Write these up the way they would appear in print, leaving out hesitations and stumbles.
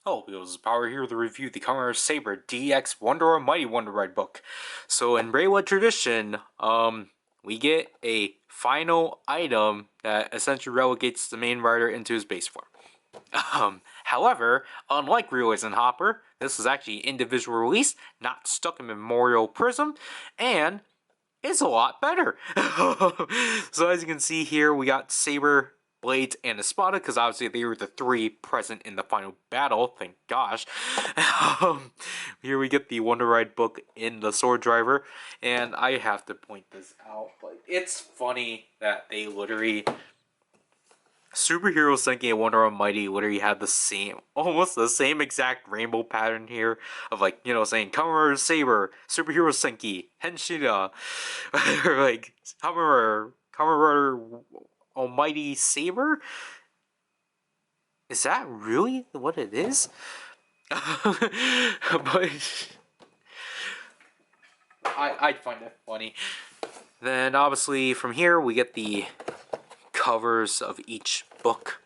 Oh, it was Power here to review the Kamen Saber DX Wonder Mighty Wonder Ride book. So in Reiwa tradition, we get a final item that essentially relegates the main rider into his base form. However, unlike Realize and Hopper, this is actually individual release, not stuck in Memorial Prism, and it's a lot better. So as you can see here, we got Saber, Blades, and Espada, because obviously they were the three present in the final battle, thank gosh. Here we get the Wonder Ride book in the Sword Driver, and I have to point this out, but it's funny that they literally... Superhero Senki and Wonder Almighty literally had the same, almost the same exact rainbow pattern here of like, saying Kamen Saber, Superhero Senki, Henshina, or like Kamen Almighty Saber. Is that really what it is? But I'd find that funny. Then obviously from here we get the covers of each book.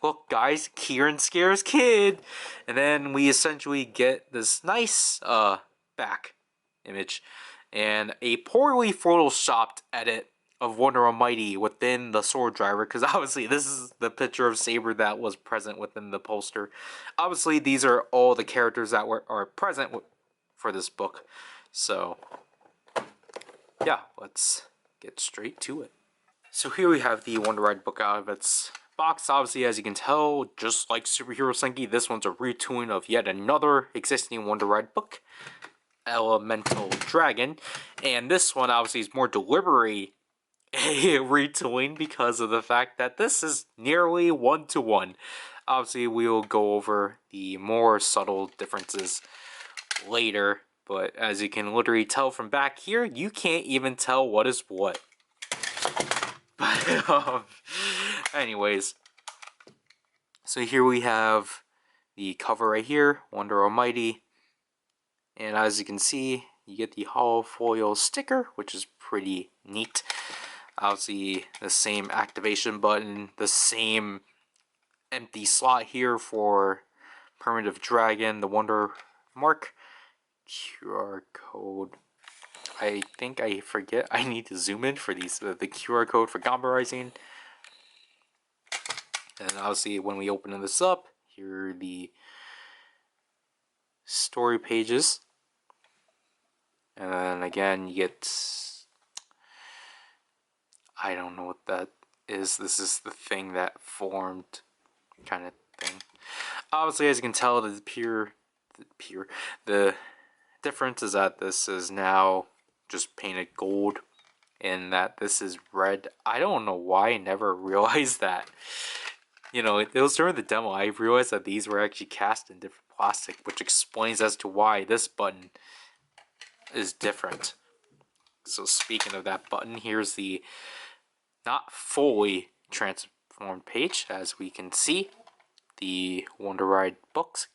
Look guys, Kieran scares kid! And then we essentially get this nice back image and a poorly photoshopped edit of Wonder Almighty within the Sword Driver, because obviously this is the picture of Saber that was present within the poster. Obviously these are all the characters that are present for this book. So yeah, let's get straight to it. So here we have the Wonder Ride book out of its box. Obviously, as you can tell, just like Superhero Senki, this one's a retooling of yet another existing Wonder Ride book, Elemental Dragon. And this one obviously is more deliberately a retooling because of the fact that this is nearly one-to-one. Obviously, we will go over the more subtle differences later, but as you can literally tell from back here, you can't even tell what is what. But anyways, so here we have the cover right here, Wonder Almighty, and as you can see, you get the hollow foil sticker, which is pretty neat. Obviously, the same activation button, the same empty slot here for Primitive Dragon, the Wonder Mark, QR code. I think I forget. I need to zoom in for these. The QR code for Combo Rising. And obviously, when we open this up, here are the story pages. And then again, you get... I don't know what that is. This is the thing that formed kind of thing. Obviously, as you can tell, the difference is that this is now just painted gold and that this is red. I don't know why I never realized that. It was during the demo I realized that these were actually cast in different plastic, which explains as to why this button is different. So speaking of that button, here's the not fully transformed page. As we can see, the Wonder Ride book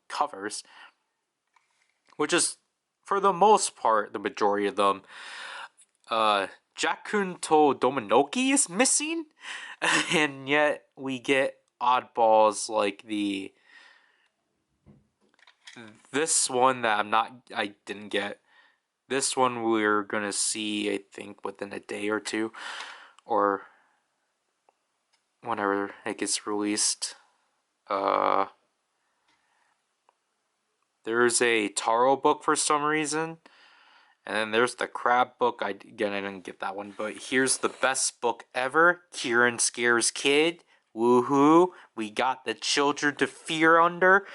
covers, which is for the most part the majority of them. Jakun to Dominoki is missing, and yet we get oddballs like this one that I didn't get. This one we're gonna see, I think, within a day or two, or whenever it gets released. There's a Taro book for some reason. And then there's the Crab book. I didn't get that one. But here's the best book ever. Kieran Scares Kid. Woohoo. We got the children to fear under.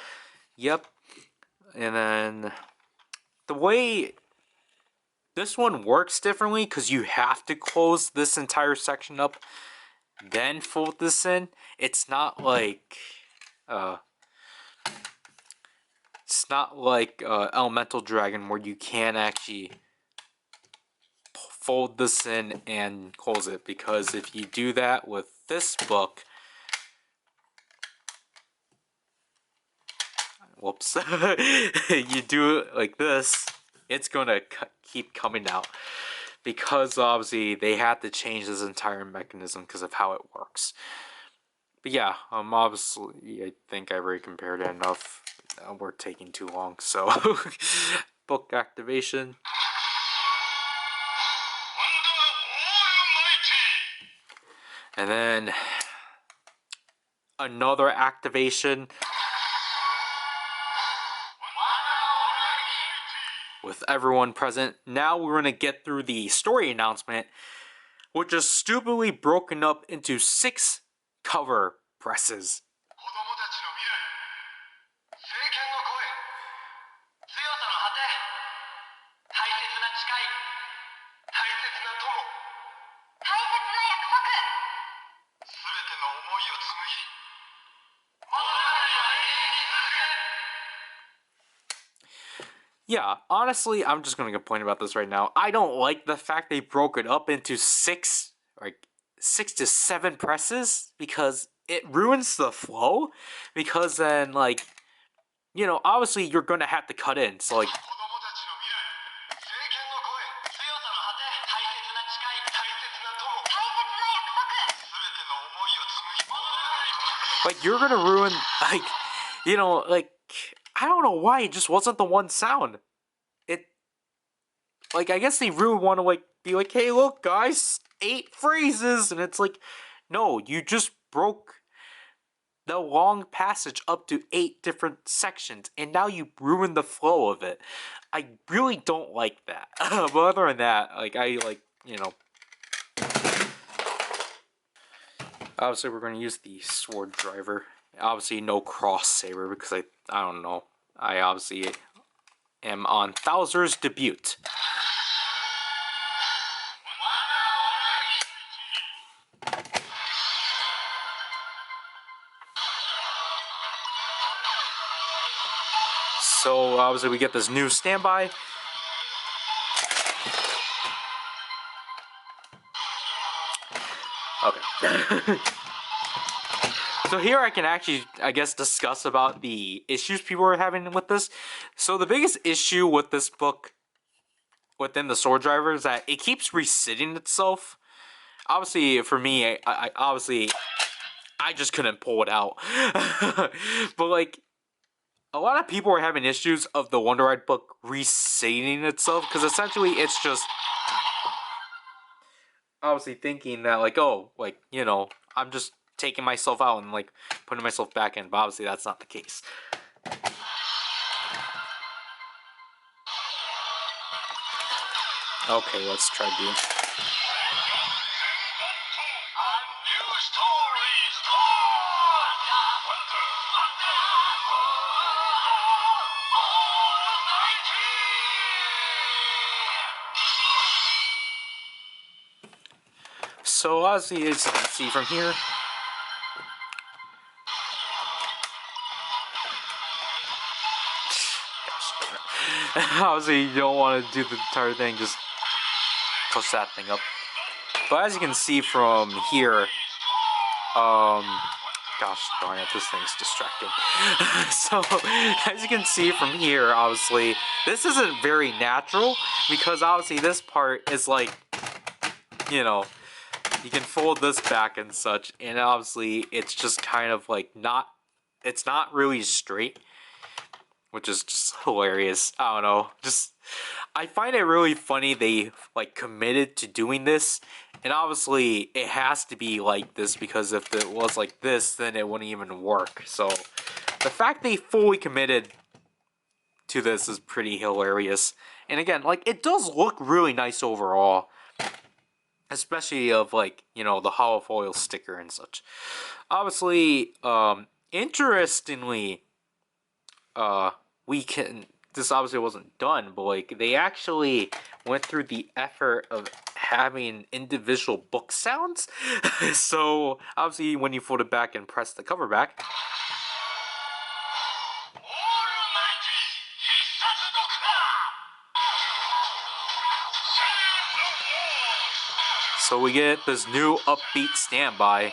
Yep. And then the way this one works differently, because you have to close this entire section up, then fold this in. It's not like... It's not like Elemental Dragon where you can actually fold this in and close it, because if you do that with this book, whoops, you do it like this, it's gonna keep coming out, because obviously they had to change this entire mechanism because of how it works. But yeah, obviously, I think I've already compared it enough. We're taking too long, so book activation. And then another activation with everyone present. Now we're going to get through the story announcement, which is stupidly broken up into 6 cover presses. Yeah, honestly, I'm just gonna complain about this right now. I don't like the fact they broke it up into 6 to 7 presses because it ruins the flow. Because then, like, you know, obviously you're gonna have to cut in. So like you're gonna ruin, like, you know, like, I don't know why it just wasn't the one sound. It, like, I guess they really want to, like, be like, hey, look, guys, 8 phrases, and it's like, no, you just broke the long passage up to 8 different sections, and now you ruined the flow of it. I really don't like that. But other than that, like, I, like, you know, obviously we're going to use the sword driver. Obviously no cross saber because I don't know. I obviously am on Thouser's debut. So obviously we get this new standby. Okay. So here I can actually, I guess, discuss about the issues people are having with this. So the biggest issue with this book within the sword driver is that it keeps resetting itself. Obviously, for me, I obviously I just couldn't pull it out. But like a lot of people are having issues of the Wonder Ride book resetting itself because essentially it's just obviously thinking that like, oh, like, you know, I'm just taking myself out and like putting myself back in, but obviously that's not the case. Okay, let's try doing. So obviously, as you can see from here, obviously you don't want to do the entire thing, just push that thing up. But as you can see from here, gosh darn it, this thing's distracting. So, as you can see from here, obviously, this isn't very natural, because obviously this part is like, you know, you can fold this back and such, and obviously it's just kind of like it's not really straight, which is just hilarious. I don't know, I find it really funny they like committed to doing this, and obviously it has to be like this because if it was like this, then it wouldn't even work. So the fact they fully committed to this is pretty hilarious. And again, like, it does look really nice overall, especially of like, you know, the hollow foil sticker and such. Obviously, interestingly, we can, this obviously wasn't done, but like they actually went through the effort of having individual book sounds. So obviously when you fold it back and press the cover back, so we get this new upbeat standby.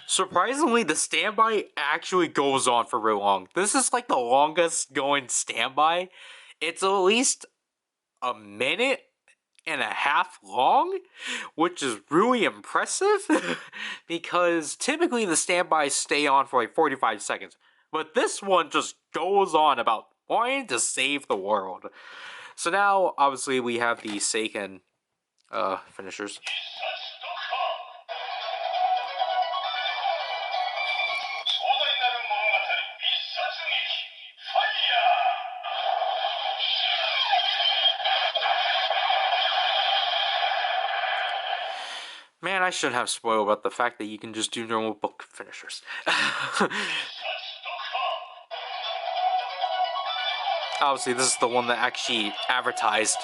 Surprisingly, the standby actually goes on for real long. This is like the longest going standby. It's at least a minute and a half long, which is really impressive because typically the standbys stay on for like 45 seconds. But this one just goes on about wanting to save the world. So now, obviously, we have the Seiken finishers. Man, I shouldn't have spoiled about the fact that you can just do normal book finishers. Obviously, this is the one that actually advertised.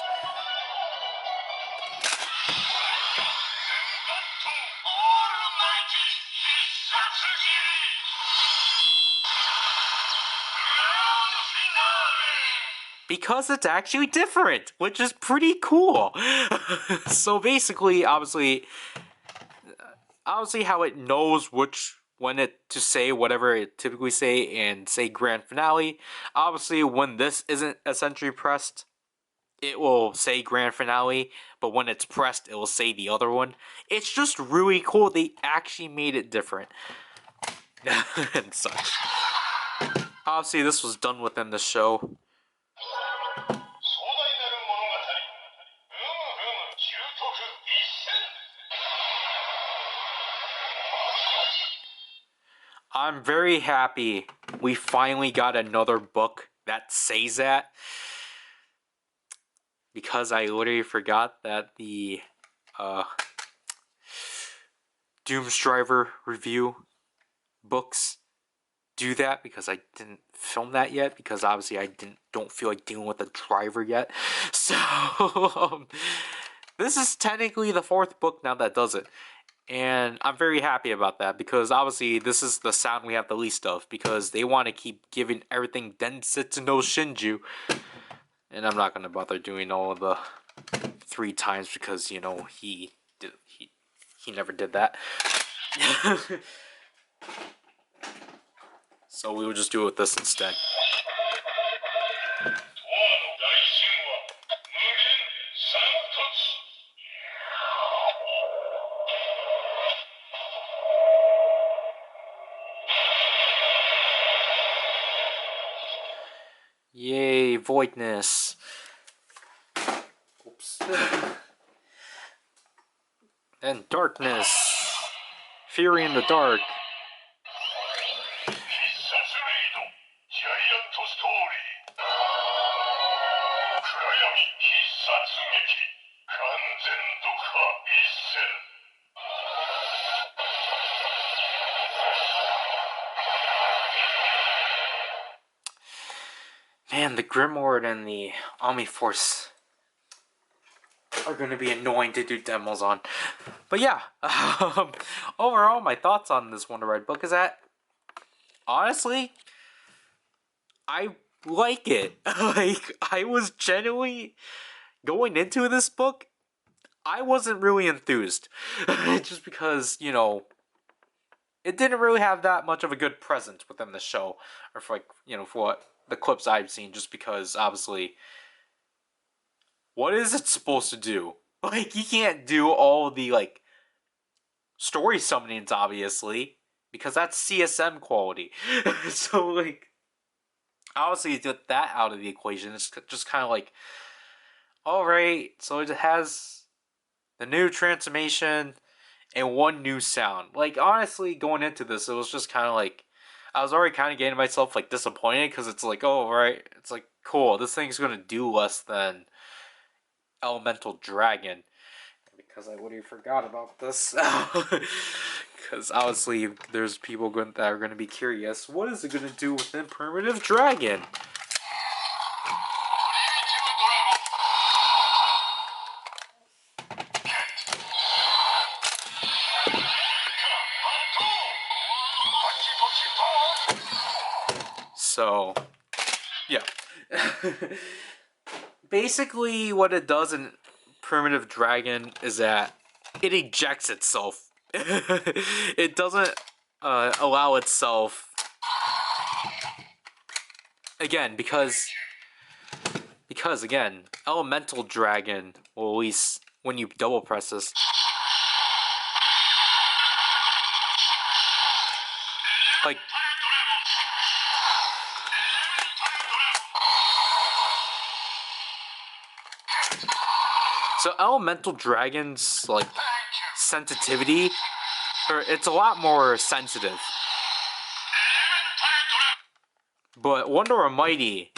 Because it's actually different, which is pretty cool. So basically, obviously how it knows when it to say whatever it typically say and say grand finale. Obviously, when this isn't essentially pressed, it will say grand finale, but when it's pressed, it will say the other one. It's just really cool. They actually made it different and such. Obviously, this was done within the show. I'm very happy we finally got another book that says that, because I literally forgot that the Doomstriver review books do that, because I didn't film that yet, because obviously I don't feel like dealing with a driver yet. So this is technically the 4th book now that does it. And I'm very happy about that, because obviously this is the sound we have the least of, because they want to keep giving everything Densetsu no Shinju. And I'm not going to bother doing all of the 3 times, because, you know, he never did that. So we will just do it with this instead. Yay, voidness. Oops. And darkness. Fury in the dark. Man, the Grimoire and the Omni Force are going to be annoying to do demos on. But yeah, overall, my thoughts on this Wonder Ride book is that, honestly, I like it. Like, I was genuinely going into this book, I wasn't really enthused. Just because, you know, it didn't really have that much of a good presence within the show. Or for, like, you know, for what the clips I've seen, just because, obviously, what is it supposed to do? Like, you can't do all the, like, story summonings, obviously, because that's CSM quality. So, like, obviously, to get that out of the equation, it's just kind of like, alright, so it has the new transformation and one new sound. Like, honestly, going into this, it was just kind of like, I was already kind of getting myself, like, disappointed, because it's like, oh, right, it's like, cool, this thing's gonna do less than Elemental Dragon. Because I literally forgot about this. Because obviously, there's people that are going to be curious, what is it going to do with Primitive Dragon? So, yeah. Basically, what it does in Primitive Dragon is that it ejects itself it doesn't allow itself again because again, Elemental Dragon will at least when you double press this. Like so Elemental Dragon's like sensitivity, or it's a lot more sensitive. But Wonder Almighty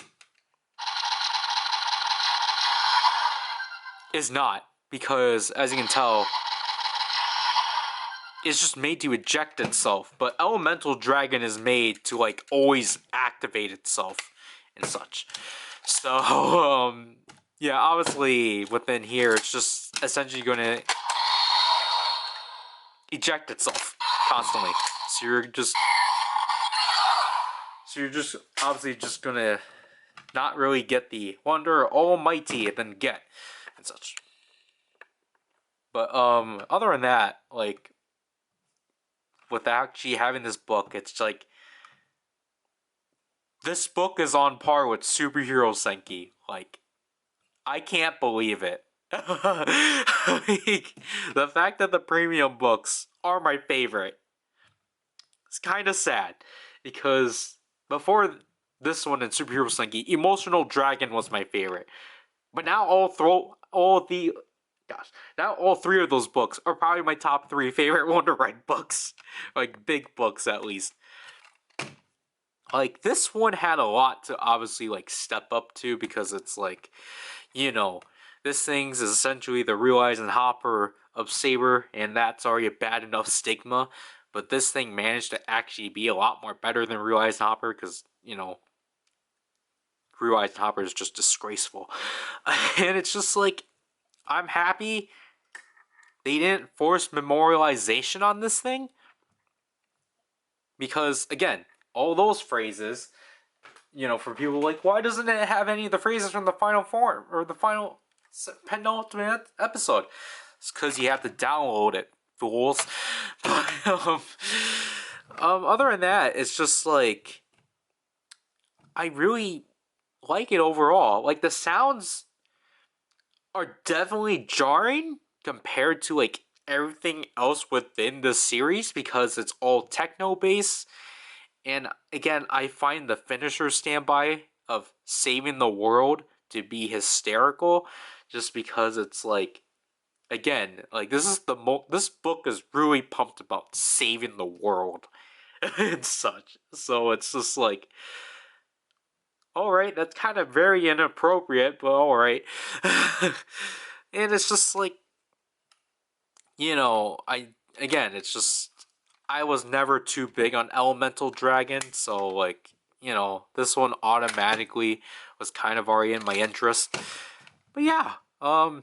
is not, because as you can tell, it's just made to eject itself. But Elemental Dragon is made to like always activate itself and such. So yeah, obviously within here it's just essentially gonna eject itself constantly. So you're just obviously just gonna not really get the Wonder Almighty and then get and such. But other than that, like with actually having this book, it's like this book is on par with Superhero Senki. Like I can't believe it. Like, the fact that the premium books are my favorite. It's kind of sad because before this one in Superhero Senki, Emotional Dragon was my favorite. But now all three of those books are probably my top 3 favorite Wonder Ride books. Like big books at least. Like this one had a lot to obviously like step up to because it's like, you know, this thing's is essentially the realizing Hopper of Saber, and that's already a bad enough stigma. But this thing managed to actually be a lot more better than realizing Hopper because, you know, realizing Hopper is just disgraceful. And it's just like, I'm happy they didn't force memorialization on this thing. Because, again, all those phrases, you know, for people like, why doesn't it have any of the phrases from the final form or the final penultimate episode? It's because you have to download it, fools. But, other than that, it's just like, I really like it overall. Like, the sounds are definitely jarring compared to, like, everything else within the series because it's all techno based. And again, I find the finisher standby of saving the world to be hysterical just because it's like, again, like this book is really pumped about saving the world and such. So it's just like, all right, that's kind of very inappropriate, but all right. And it's just like, you know, it's just I was never too big on Elemental Dragon, so like, you know, this one automatically was kind of already in my interest. But yeah, I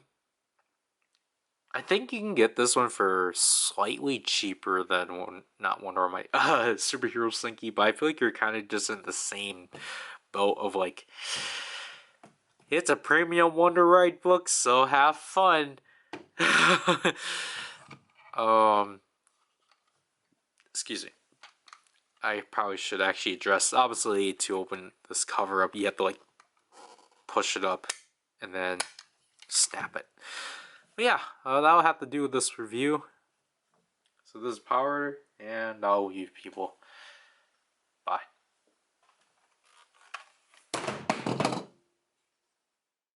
think you can get this one for slightly cheaper than not Wonder Woman, Superhero Slinky, but I feel like you're kind of just in the same boat of like, it's a premium Wonder Ride book, so have fun. Excuse me. I probably should actually address, obviously, to open this cover up, you have to like push it up and then snap it. But yeah, that'll have to do with this review. So this is PowerRider, and I'll leave people.